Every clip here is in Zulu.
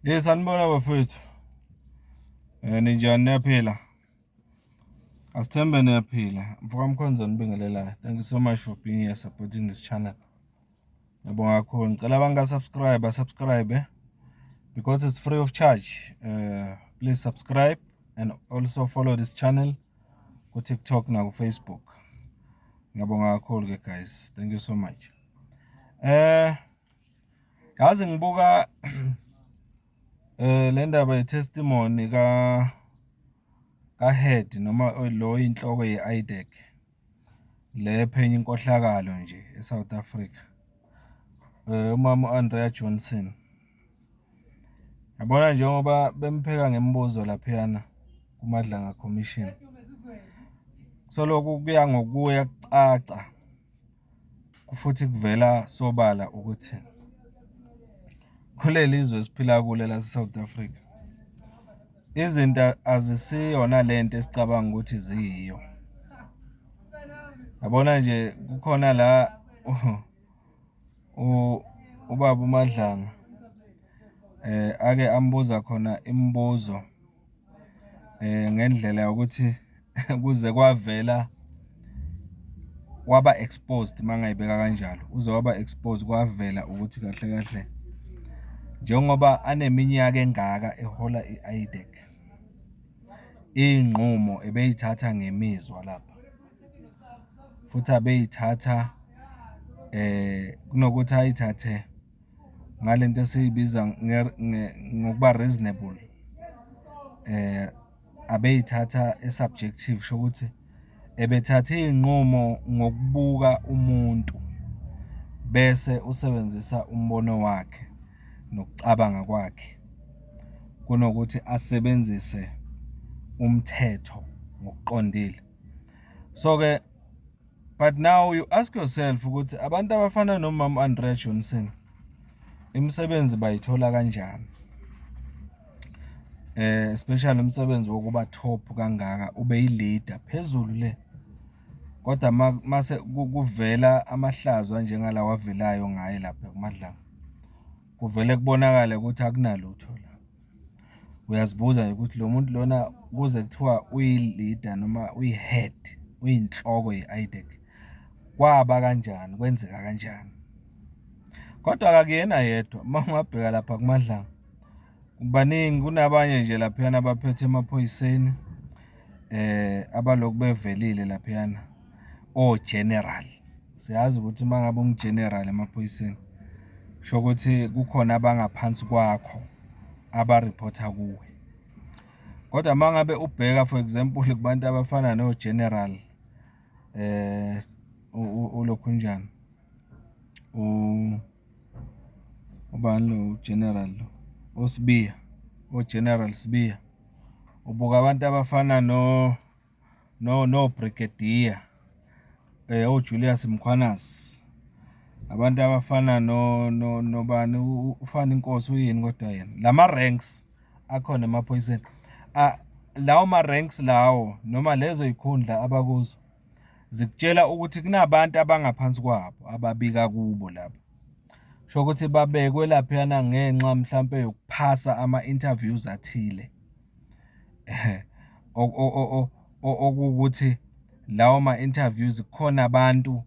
Sanibona bafethu. Ninjani niyaphila? Asithembe niyaphila. Mfoka Mkhonza nibingelelayo. Thank you so much for being here supporting this channel. Ngiyabonga kakhulu. Ngicela subscribe because it's free of charge. Please subscribe and also follow this channel ku TikTok na ku Facebook. Ngiyabonga kakhulu ke guys. Thank you so much. Yazi ngibuka le ndaba ye-testimony ka-head noma lo inhloko ye-IDEC le phenya inkohlakalo nje eSouth Africa, umama Andrea Johnson. Yabona njengoba bempheka ngemibuzo laphayana kuMadlanga Commission, soloku kuya ngokuya kucaca futhi kuvela sobala ukuthi kuleli lizwe esiphila kule la South Africa izinto azisiyona lento esicabanga ukuthi ziyiyo. Yabona nje kukhona la ubaba uMadlanga ake ambuza khona imibuzo ngendlela yokuthi kuze kwavela waba exposed, mangayibeka kanjalo, uze waba exposed kwavela ukuthi kahle kahle njengoba aneminyaka engaka ehola i-IDEC, inqumo ebeyithatha ngemizwa lapha futhi abeyithatha kunokuthi ayithathe ngalento esiyibiza ngokuba reasonable, abeyithatha esubjective shokuthi ebethatha inqumo ngokubuka umuntu bese usebenzisa umbono wakhe nokucabanga kwakhe kunokuthi asebenzise umthetho ngokuqondile. So ke but now you ask yourself ukuthi abantu abafana nomama Andrea Johnson imisebenzi bayithola kanjani, especially umsebenzi wokuba top kangaka, ube yi-leader phezulu le, kodwa mase kuvela amahlazo njengala wavelayo ngaye lapha kuMadlanga, kuvele kubonakala ukuthi akunalutho la. Uyazibuza nje ukuthi lo muntu lona kuze kuthiwa uyi-leader noma uyi-head, uyinhloko ye-IDEC, kwaba kanjani, kwenzeka kanjani? Kodwa akuyena yedwa, uma ungabheka lapha kuMadlanga baningi, kunabanye nje laphayana abaphethe emaphoyiseni abaloku bevelile laphayana, o-general. Siyazi ukuthi uma ngabe ungu-general emaphoyiseni sho ukuthi kukhona abangaphansi kwakho abareporta kuwe. Kodwa uma ngabe ubheka for example kubantu abafana no-general ulokhunjani ubani lo general lo oSibiya, o-General Sibiya, ubuka abantu abafana no Brigadier o-Julius Mkhwanazi, abantu abafana nobani ufana inkosi uyini kodwa yena, lama ranks akhona emaphoyiseni, lawo ma ranks lawo noma lezo ikhundla abakuzo zikutshela ukuthi kunabantu abangaphansi kwabo ababika kubo lapho, sho ukuthi babekwe laphayana ngenxa mhlampe yokuphasa ama-interviews athile, okuwukuthi lawo ma-interviews kukhona abantu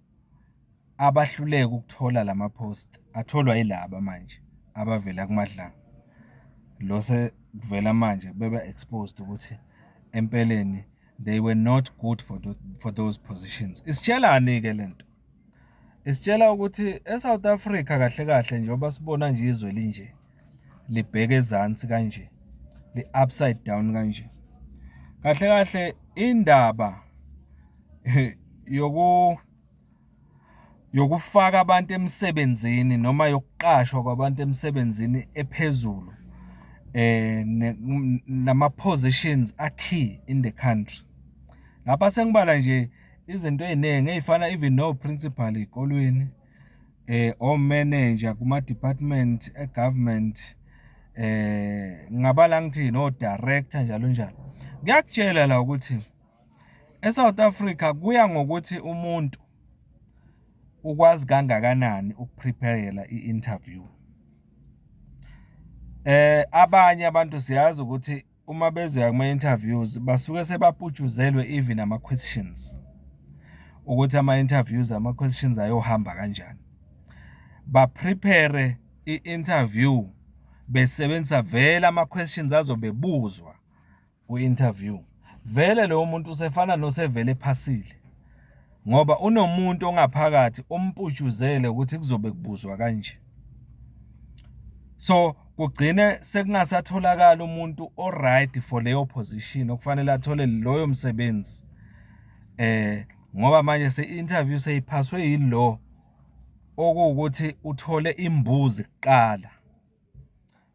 abahluleka ukuthola lama post atholwa yilaba manje abavela kuMadlanga, lo sekuvela manje bebe exposed ukuthi empeleni they were not good for those positions. Isitshelani ke lento? Isitshela ukuthi eSouth Africa kahle kahle njengoba sibona nje izwe linje libheke ezansi kanje, li upside down kanje, kahle kahle indaba yokufaka abantu emsebenzini noma yokuqashwa kwabantu emsebenzini ephezulu nama positions are key in the country. Lapha sengibala nje izinto eziningi ezifana even no principal ezikolweni, o manager kuma department egovernment, ngabala ngithi no director njalo njalo. Ngiyakutshela la ukuthi eSouth Africa kuya ngokuthi umuntu ukwazi kangakanani ukupreparela i-interview. Abanye abantu siyazi ukuthi uma bezoya kuma-interviews basuke sebaputshuzelwe even ama-questions ukuthi ama-interviews ama-questions ayohamba kanjani. Ba-prepare i-interview besebenzisa vele ama-questions azobebuzwa ku-interview. Vele lowo muntu usefana nosevele ephasile ngoba unomuntu ongaphakathi omputshuzele ukuthi kuzobe kubuzwa kanje. So kugcine sekungasatholakala umuntu oright for leyo position okufanele athole loyo msebenzi. Ngoba manje se-interview seyiphaswe yilo okuwukuthi uthole imbuzi kuqala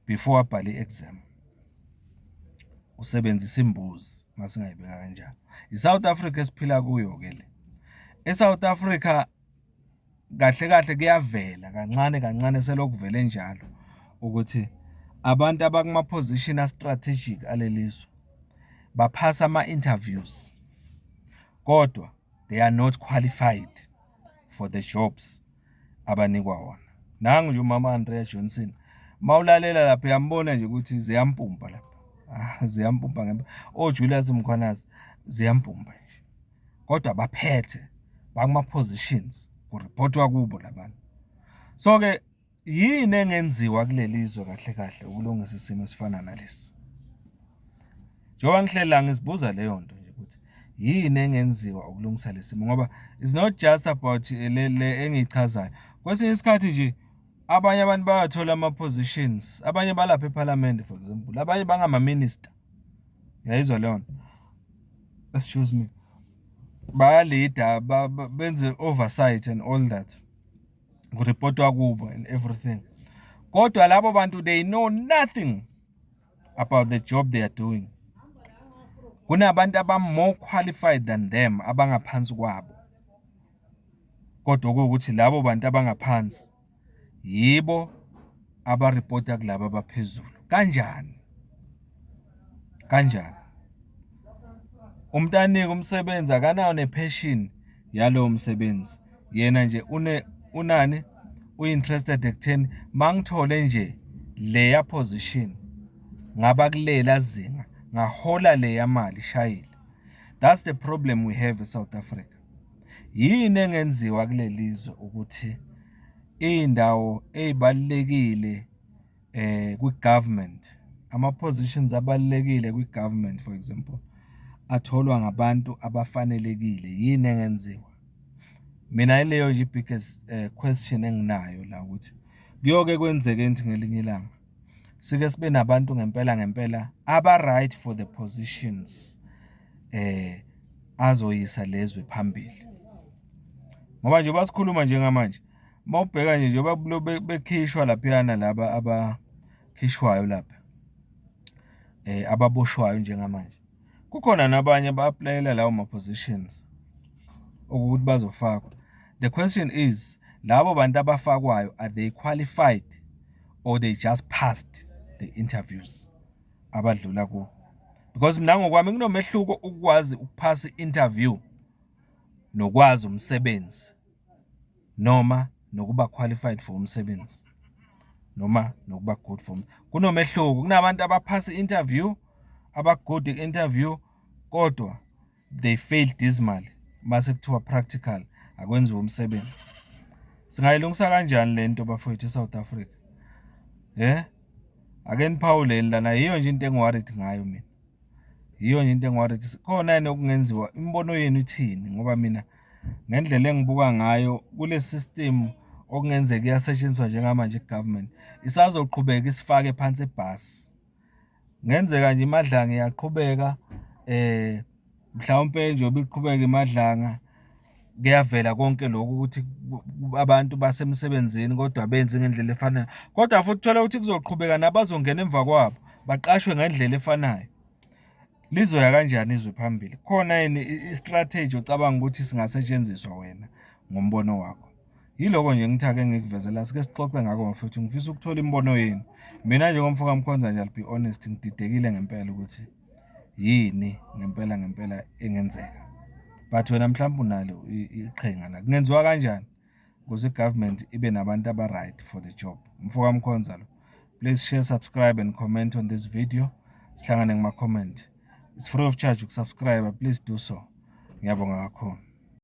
before abhale i-exam. Usebenzisa imbuzi masingayibeka kanjalo. I-South Africa esiphila kuyo ke le. E-South Africa kahle kahle kuyavela kancane kancane selokuvele njalo ukuthi abantu abakuma position strategic alelizwe baphasa ama-interviews kodwa they are not qualified for the jobs abanikwa wona. Nangu nje umama Andrea Johnson mawulalela lapha uyambona nje ukuthi ziyampumpa lapha. Ziyampumpa ngempela. Julius Mkhwanazi ziyampumpa nje. Kodwa baphethe bakuma positions kureport kubo labantu. So ke yini engenziwa kulelizwe kahle kahle ukulungisa isimo esifana nalesi? Njengoba ngihlela ngisibuza leyo nto nje ukuthi yini engenziwa ukulungisa lesimo ngoba it's not just about le engichazayo. Kwesinye isikhathi nje abanye abantu bayathola ama positions, abanye balapha eParliament for example, abanye bangama minister. Yayizwa leyo nto. Excuse me. Bayalida benze oversight and all that. Kureport kubo and everything. Kodwa labo bantu they know nothing about the job they are doing. Kunabantu more qualified than them abangaphansi kwabo. Kodwa ukuthi labo bantu abangaphansi yibo abareporta kulabo abaphezulu. Kanjani? Umntana umsebenzi akanayo nepassion yalo msebenzi. Yena nje unani uinterested ekutheni mangithole nje leya position ngaba kulela zinga ngahola leya mali shayile. That's the problem we have in South Africa. Yini engenziwa kulelizwe ukuthi indawo ezibalekile kwi-government, ama positions abalekile kwi-government for example atholwa ngabantu abafanelekile? Yini engenziwa? Mina ileyo nje biggest question enginayo la ukuthi kuyoke kwenzeke into ngelinye ilanga sike sibe nabantu ngempela aba right for the positions azoyisa lezwe phambili. Ngoba nje basikhuluma njengamanje mawubheka nje bekhishwa laphana laba abakhishwayo lapha ababoshwayo njengamanje kukhona nabanye ba-applyela lawo ma positions ukuthi bazofakwa. The question is labo bantu abafakwayo are they qualified or they just passed the interviews abadlula kuwo? Because mina ngokwami kunomehluko ukwazi ukuphasa i-interview nokwazi umsebenzi noma nokuba qualified for umsebenzi noma nokuba good for. Kunomehluko. Kunabantu abaphasa i-interview good interview kodwa they failed dismally mase kuthiwa practical akwenziwa umsebenzi. Singayilungisa kanjani lento bafowethu eSouth Africa? Ake niphawuleni lana, yiyo nje into engiworried ngayo mina. Yiyo nje into engiworried. Khona yini okungenziwa? Imbono yenu ithini? Ngoba mina ngendlela engibuka ngayo kule system okungenzeka iyasetshenziswa njengamanje i-government isazoqhubeka isifake phansi ebhasi. Ngenzeka nje imadlanga iyaqhubeka mhlawumbe nje iqhubeka imadlanga kuyavela konke lokho ukuthi abantu basemsebenzini kodwa benze ngendlela efanayo. Kodwa futhi uthola ukuthi kuzoqhubeka nabazongena emva kwabo baqashwe ngendlela efanayo. Lizoya kanjani izwe phambili? Khona yini i-strategy ocabanga ukuthi singasetshenziswa wena ngombono wakho? Yiloko nje ngithake ngikuvezela, sike sixoxe ngako mfowethu. Ngifisa ukuthola imbono yenu. Mina nje ngomfoka Mkhonza nje, I'll be honest, ngididekile ngempela ukuthi yini ngempela engenzeka. But wena mhlawumbe unalo iqhenga la. Kungenziwa kanjani ukuze i-government ibe nabantu aba right for the job? Mfoka Mkhonza lo. Please share, subscribe and comment on this video. Sihlangane kuma-comment. It's free of charge ukusubscribe. Please do so. Ngiyabonga kakhulu.